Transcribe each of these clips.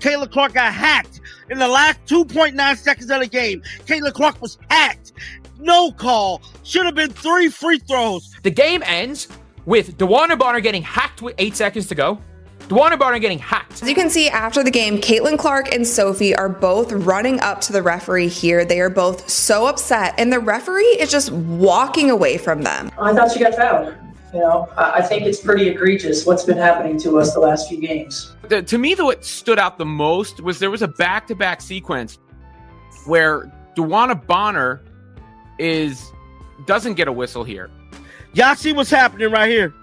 Caitlin Clark got hacked in the last 2.9 seconds of the game. Caitlin Clark was hacked. No call. Should have been 3 free throws. The game ends with DeWanna Bonner getting hacked with 8 seconds to go. DeWanna Bonner getting hacked. As you can see after the game, Caitlin Clark and Sophie are both running up to the referee here. They are both so upset, and the referee is just walking away from them. I thought she got fouled. You know, I think it's pretty egregious what's been happening to us the last few games. To me, what stood out the most was there was a back-to-back sequence where DeWanna Bonner doesn't get a whistle here. Y'all see what's happening right here?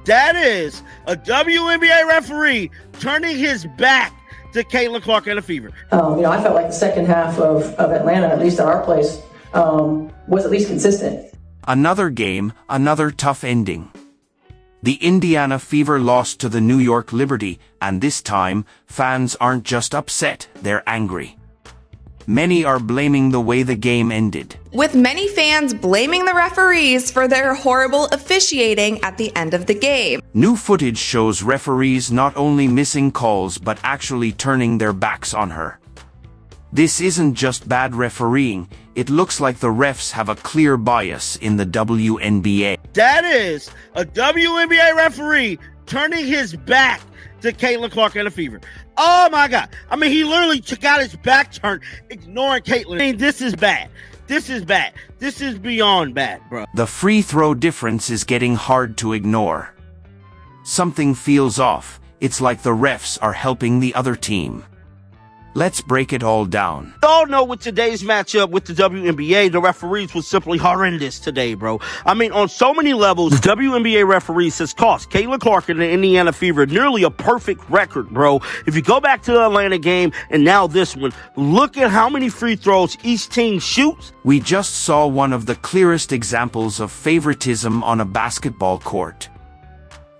That is a WNBA referee turning his back to Caitlin Clark and the Fever. I felt like the second half of Atlanta, at least at our place, was at least consistent. Another game, another tough ending. The Indiana Fever lost to the New York Liberty, and this time, fans aren't just upset, they're angry. Many are blaming the way the game ended, with many fans blaming the referees for their horrible officiating at the end of the game. New footage shows referees not only missing calls but actually turning their backs on her. This isn't just bad refereeing, it looks like the refs have a clear bias in the WNBA. That is a WNBA referee turning his back to Caitlin Clark and the Fever. Oh my God. I mean, he literally got his back turned, ignoring Caitlin. I mean, this is bad. This is bad. This is beyond bad, bro. The free throw difference is getting hard to ignore. Something feels off. It's like the refs are helping the other team. Let's break it all down. We all know with today's matchup with the WNBA, the referees was simply horrendous today, bro. I mean, on so many levels, the WNBA referees has cost Caitlin Clark and the Indiana Fever nearly a perfect record, bro. If you go back to the Atlanta game and now this one, look at how many free throws each team shoots. We just saw one of the clearest examples of favoritism on a basketball court.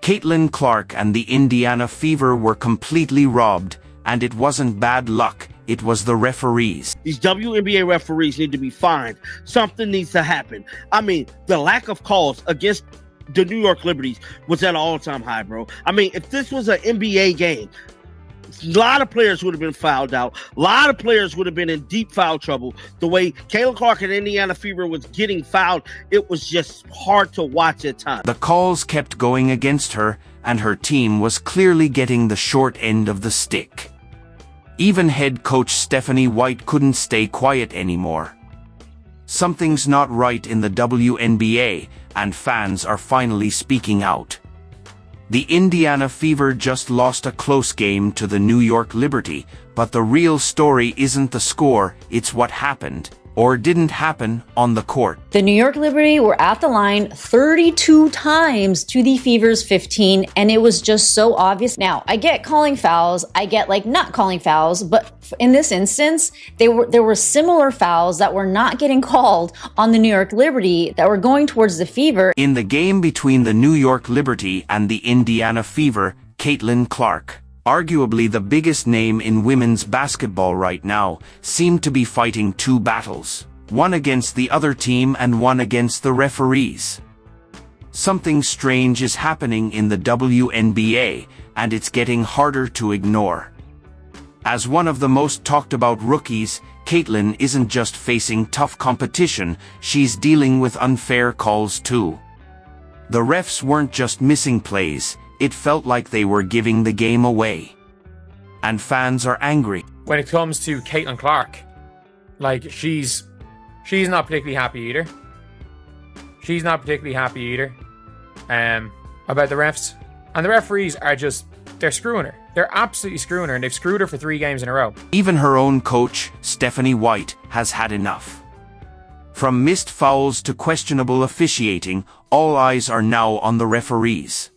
Caitlin Clark and the Indiana Fever were completely robbed. And it wasn't bad luck, it was the referees. These WNBA referees need to be fined. Something needs to happen. I mean, the lack of calls against the New York Liberties was at an all-time high, bro. I mean, if this was an NBA game, a lot of players would have been fouled out. A lot of players would have been in deep foul trouble. The way Caitlin Clark and Indiana Fever was getting fouled, it was just hard to watch at times. The calls kept going against her, and her team was clearly getting the short end of the stick. Even head coach Stephanie White couldn't stay quiet anymore. Something's not right in the WNBA, and fans are finally speaking out. The Indiana Fever just lost a close game to the New York Liberty, but the real story isn't the score, it's what happened, or didn't happen, on the court. The New York Liberty were at the line 32 times to the Fever's 15, and it was just so obvious. Now, I get calling fouls, I get not calling fouls, but in this instance, there were similar fouls that were not getting called on the New York Liberty that were going towards the Fever. In the game between the New York Liberty and the Indiana Fever, Caitlin Clark, arguably the biggest name in women's basketball right now, seemed to be fighting two battles, one against the other team and one against the referees. Something strange is happening in the WNBA, and it's getting harder to ignore. As one of the most talked about rookies, Caitlin isn't just facing tough competition, she's dealing with unfair calls too. The refs weren't just missing plays, it felt like they were giving the game away. And fans are angry. When it comes to Caitlin Clark, she's not particularly happy either. She's not particularly happy either about the refs. And the referees are they're screwing her. They're absolutely screwing her, and they've screwed her for 3 games in a row. Even her own coach, Stephanie White, has had enough. From missed fouls to questionable officiating, all eyes are now on the referees.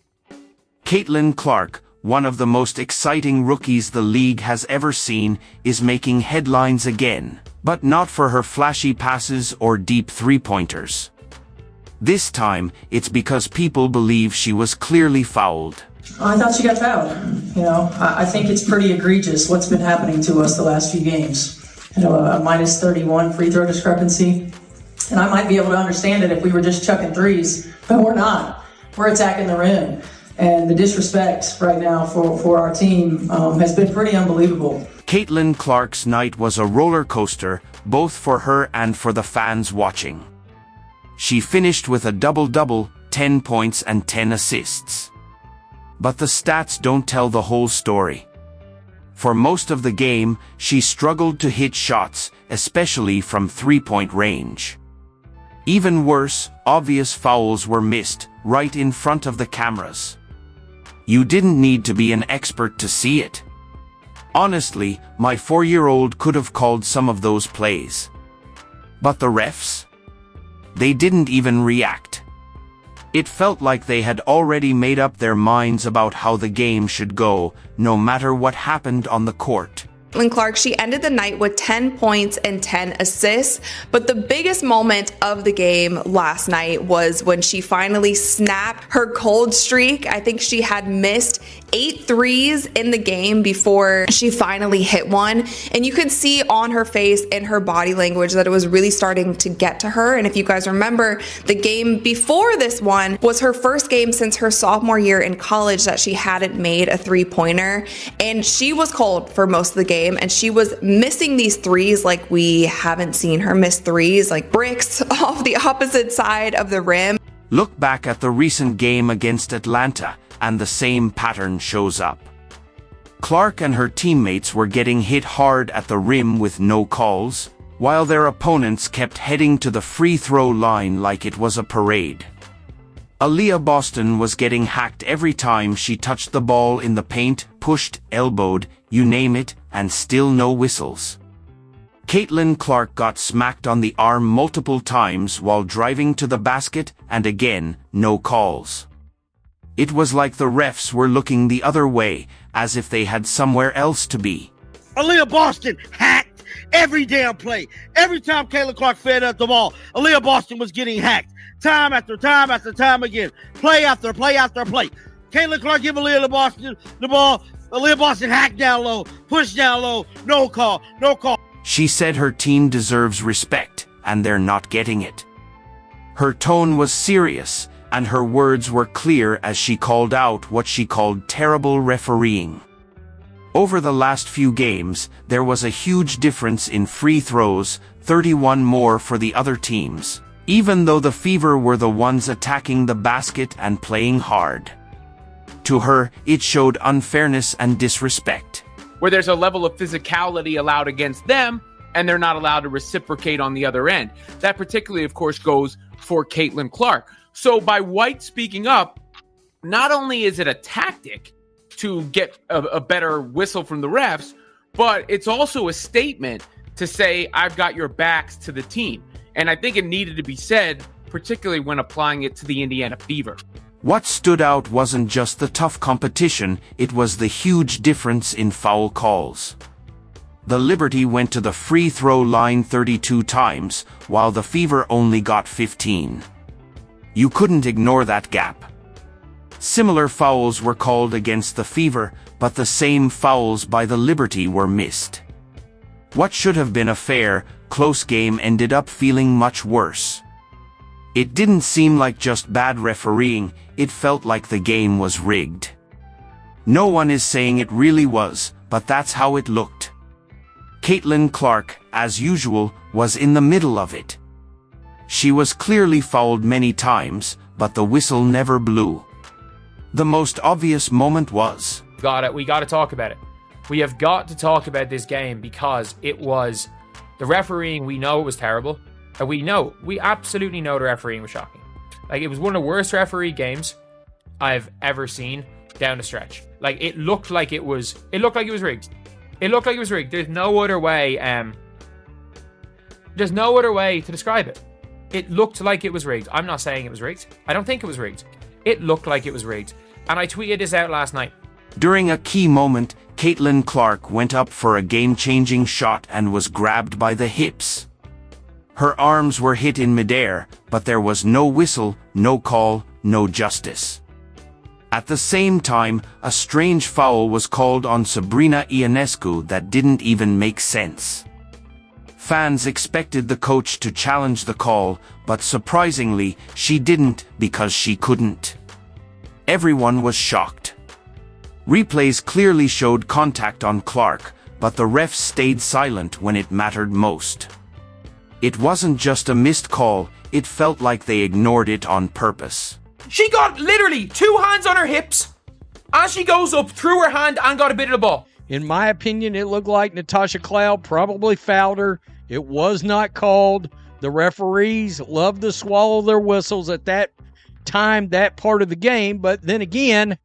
Caitlin Clark, one of the most exciting rookies the league has ever seen, is making headlines again, but not for her flashy passes or deep three-pointers. This time, it's because people believe she was clearly fouled. I thought she got fouled. I think it's pretty egregious what's been happening to us the last few games. A minus 31 free throw discrepancy. And I might be able to understand it if we were just chucking threes, but we're not. We're attacking the rim. And the disrespect right now for our team has been pretty unbelievable. Caitlin Clark's night was a roller coaster, both for her and for the fans watching. She finished with a double-double, 10 points and 10 assists. But the stats don't tell the whole story. For most of the game, she struggled to hit shots, especially from three-point range. Even worse, obvious fouls were missed, right in front of the cameras. You didn't need to be an expert to see it. Honestly, my 4-year-old could have called some of those plays. But the refs? They didn't even react. It felt like they had already made up their minds about how the game should go, no matter what happened on the court. Caitlin Clark, she ended the night with 10 points and 10 assists, but the biggest moment of the game last night was when she finally snapped her cold streak. I think she had missed 8 threes in the game before she finally hit one, and you could see on her face and her body language that it was really starting to get to her. And if you guys remember, the game before this one was her first game since her sophomore year in college that she hadn't made a three-pointer, and she was cold for most of the game, and she was missing these threes like we haven't seen her miss threes, like bricks off the opposite side of the rim. Look back at the recent game against Atlanta, and the same pattern shows up. Clark and her teammates were getting hit hard at the rim with no calls, while their opponents kept heading to the free throw line like it was a parade. Aaliyah Boston was getting hacked every time she touched the ball in the paint, pushed, elbowed, you name it, and still no whistles. Caitlin Clark got smacked on the arm multiple times while driving to the basket, and again, no calls. It was like the refs were looking the other way, as if they had somewhere else to be. Aaliyah Boston hacked every damn play. Every time Caitlin Clark fed up the ball, Aaliyah Boston was getting hacked. Time after time after time again. Play after play after play. Caitlin Clark give Aaliyah Boston the ball. Aaliyah Boston hacked down low, push down low, no call, no call. She said her team deserves respect, and they're not getting it. Her tone was serious, and her words were clear as she called out what she called terrible refereeing. Over the last few games, there was a huge difference in free throws, 31 more for the other teams, even though the Fever were the ones attacking the basket and playing hard. To her, it showed unfairness and disrespect. Where there's a level of physicality allowed against them, and they're not allowed to reciprocate on the other end. That particularly, of course, goes for Caitlin Clark. So by White speaking up, not only is it a tactic to get a better whistle from the refs, but it's also a statement to say, I've got your backs to the team. And I think it needed to be said, particularly when applying it to the Indiana Fever. What stood out wasn't just the tough competition, it was the huge difference in foul calls. The Liberty went to the free throw line 32 times, while the Fever only got 15. You couldn't ignore that gap. Similar fouls were called against the Fever, but the same fouls by the Liberty were missed. What should have been a fair, close game ended up feeling much worse. It didn't seem like just bad refereeing, it felt like the game was rigged. No one is saying it really was, but that's how it looked. Caitlin Clark, as usual, was in the middle of it. She was clearly fouled many times, but the whistle never blew. The most obvious moment was... We got to talk about it. We have got to talk about this game because it was... The refereeing, we know it was terrible. And we absolutely know the refereeing was shocking. Like, it was one of the worst referee games I've ever seen down the stretch. Like, it looked like it was rigged. It looked like it was rigged. There's no other way to describe it. It looked like it was rigged. I'm not saying it was rigged. I don't think it was rigged. It looked like it was rigged. And I tweeted this out last night. During a key moment, Caitlin Clark went up for a game-changing shot and was grabbed by the hips. Her arms were hit in midair, but there was no whistle, no call, no justice. At the same time, a strange foul was called on Sabrina Ionescu that didn't even make sense. Fans expected the coach to challenge the call, but surprisingly, she didn't because she couldn't. Everyone was shocked. Replays clearly showed contact on Clark, but the refs stayed silent when it mattered most. It wasn't just a missed call, it felt like they ignored it on purpose. She got literally 2 hands on her hips, and she goes up, threw her hand, and got a bit of the ball. In my opinion, it looked like Natasha Cloud probably fouled her. It was not called. The referees love to swallow their whistles at that time, that part of the game. But then again,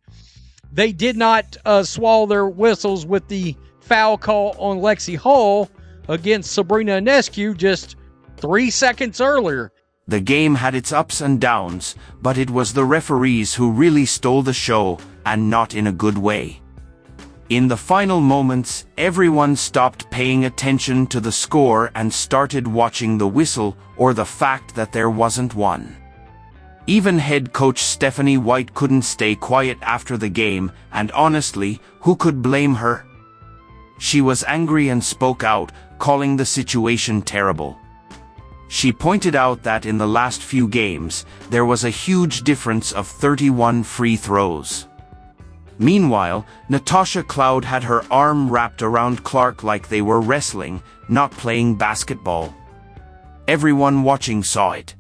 they did not swallow their whistles with the foul call on Lexi Hall against Sabrina Ionescu just 3 seconds earlier. The game had its ups and downs, but it was the referees who really stole the show, and not in a good way. In the final moments, everyone stopped paying attention to the score and started watching the whistle or the fact that there wasn't one. Even head coach Stephanie White couldn't stay quiet after the game, and honestly, who could blame her? She was angry and spoke out, calling the situation terrible. She pointed out that in the last few games, there was a huge difference of 31 free throws. Meanwhile, Natasha Cloud had her arm wrapped around Clark like they were wrestling, not playing basketball. Everyone watching saw it.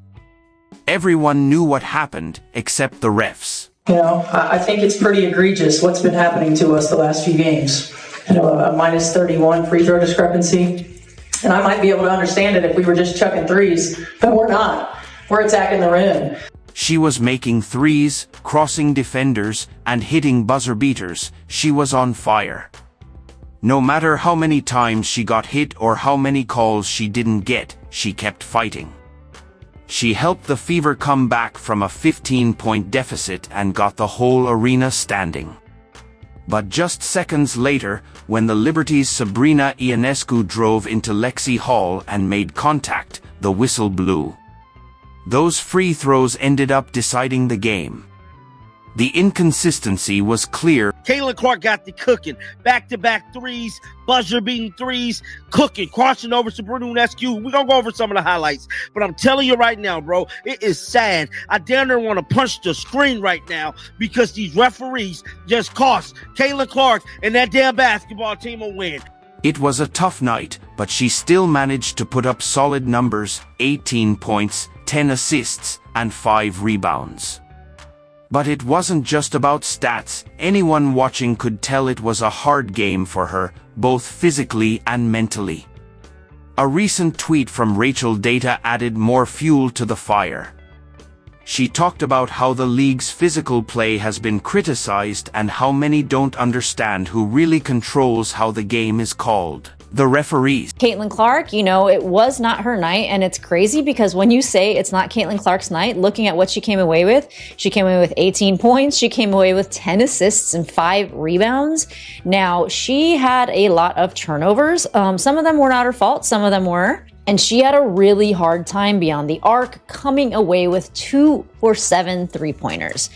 Everyone knew what happened, except the refs. You know, I think it's pretty egregious what's been happening to us the last few games. You know, a minus 31 free throw discrepancy. And I might be able to understand it if we were just chucking threes, but we're not. We're attacking the rim. She was making threes, crossing defenders, and hitting buzzer beaters. She was on fire. No matter how many times she got hit or how many calls she didn't get, she kept fighting. She helped the Fever come back from a 15-point deficit and got the whole arena standing. But just seconds later, when the Liberty's Sabrina Ionescu drove into Lexi Hall and made contact, the whistle blew. Those free throws ended up deciding the game. The inconsistency was clear. Caitlin Clark got the cooking. Back-to-back threes, buzzer-beating threes, cooking, crossing over Sabrina Ionescu. We're going to go over some of the highlights. But I'm telling you right now, bro, it is sad. I damn near want to punch the screen right now because these referees just cost Caitlin Clark and that damn basketball team a win. It was a tough night, but she still managed to put up solid numbers, 18 points, 10 assists, and 5 rebounds. But it wasn't just about stats. Anyone watching could tell it was a hard game for her, both physically and mentally. A recent tweet from Rachel Data added more fuel to the fire. She talked about how the league's physical play has been criticized and how many don't understand who really controls how the game is called. The referees. Caitlin Clark, you know, it was not her night, and it's crazy because when you say it's not Caitlin Clark's night, looking at what she came away with 18 points, she came away with 10 assists and 5 rebounds. Now, she had a lot of turnovers. Some of them were not her fault, some of them were. And she had a really hard time beyond the arc, coming away with 2 for 7 3-pointers.